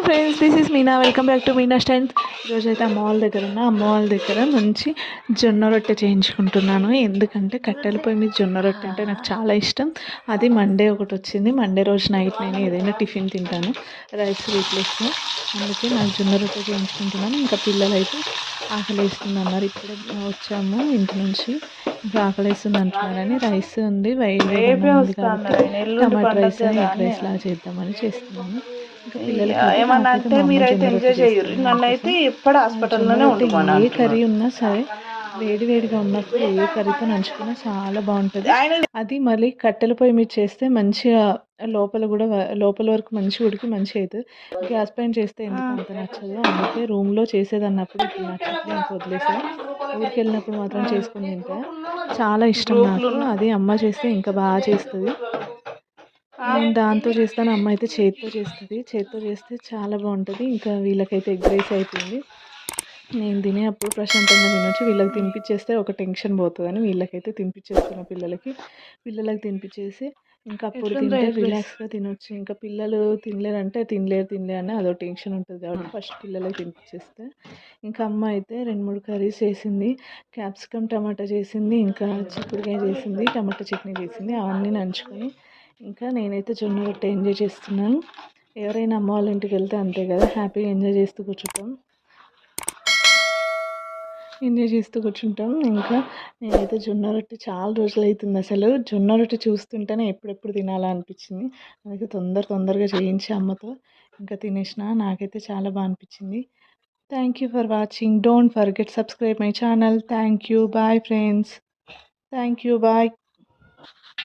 Friends, this is Meena. Welcome back to Meena styles. ఈరోజు అయితే అమ్మ వాళ్ళ దగ్గర అమ్మ వాళ్ళ దగ్గర మంచి జొన్న రొట్టె చేయించుకుంటున్నాను. ఎందుకంటే కట్టెల పొయ్యి మీద జొన్న రొట్టె అంటే నాకు చాలా ఇష్టం. అది మండే ఒకటి వచ్చింది. మండే రోజు నైట్ నేను ఏదైనా టిఫిన్ తింటాను రైస్ రీప్లేస్లో. అందుకే నాకు జొన్న రొట్టె చేయించుకుంటున్నాను. ఇంకా పిల్లలు అయితే ఆకలి వేస్తుంది అన్నారు. ఇప్పుడే వచ్చాము ఇంటి నుంచి. ఇంకా ఆకలి వేస్తుంది అంటున్నారని రైస్ ఉంది, వేడి వేడి అన్నం ఉంది కాబట్టి టమాటా రైస్ ఎగ్ రైస్ లాగా చేద్దామని చేస్తున్నాను. ఇంకా పిల్లలకైతే ఏమన్నా నాకైతే అంటే మా అమ్మ మీరైతే జొన్న రొట్టె ఎంజాయ్ చేయరు, చేస్తుంది నన్ను అయితే అందుకోసం. ఎప్పుడు జొన్న హాస్పిటల్లోనే రొట్టె ఉండుమని ఏ కర్రీ అంటున్నారు. ఉన్నా సరే వేడి వేడిగా ఉన్నప్పుడు ఏ కర్రీతో నంచుకున్నా చాలా బాగుంటుంది. ఆయన అది మళ్ళీ కట్టెల పొయ్యి మీద చేస్తే మంచిగా లోపల కూడా లోపల వరకు మంచిగా ఉడికి మంచిగా అవుతుంది. గ్యాస్ పైన చేస్తే ఎందుకు అంత నచ్చదు. అందుకే రూమ్లో చేసేదన్నప్పుడు ఇప్పుడు నచ్చట్లే ఇంకా వదిలేసా. ఊరికి వెళ్ళినప్పుడు మాత్రం చేసుకుని తింటా. చాలా ఇష్టం గ్రూపులు నాకు. అది అమ్మ చేస్తే ఇంకా బాగా చేస్తుంది. నేను దాంతో చేస్తాను, అమ్మ అయితే చేతితో చేస్తుంది. చేతితో చేస్తే చాలా బాగుంటుంది. ఇంకా వీళ్ళకైతే ఎగ్ రైస్ అయిపోయింది. నేను తినే అప్పుడు ప్రశాంతంగా తినొచ్చు. వీళ్ళకి తినిపించేస్తే ఒక టెన్షన్ పోతుందని వీళ్ళకైతే తినిపించేస్తున్న పిల్లలకి తినిపించేసి ఇంకా అప్పుడు ఎట్లుందో తింటే ఎగ్ రైస్. రిలాక్స్గా తినొచ్చు. ఇంకా పిల్లలు తినలేరంటే తినలేరు అని అదో టెన్షన్ ఉంటుంది కాబట్టి ఫస్ట్ పిల్లలకి తినిపించేస్తే. ఇంకా అమ్మ అయితే 2-3 కర్రీస్ చేసింది. క్యాప్సికమ్ టమాటా చేసింది, ఇంకా చిక్కుడుకాయ చేసింది, టమాటా చట్నీ చేసింది. అవన్నీ నంచుకొని ఇంకా నేనైతే జొన్న రొట్టె ఎంజాయ్ చేస్తున్నాను. ఎవరైనా అమ్మ వాళ్ళ ఇంటికి వెళ్తే అంతే కదా, హ్యాపీగా ఎంజాయ్ చేస్తూ కూర్చుంటాం. ఇంకా నేనైతే జొన్న రొట్టె చాలా రోజులు అవుతుంది. అసలు జొన్న రొట్టె చూస్తుంటేనే ఎప్పుడెప్పుడు తినాలా అనిపించింది. అందుకే తొందరగా చేయించి అమ్మతో ఇంకా తినేసిన. నాకైతే చాలా బాగా అనిపించింది. Thank you for watching. Don't forget subscribe my channel. Thank you. Bye friends. Thank you. Bye.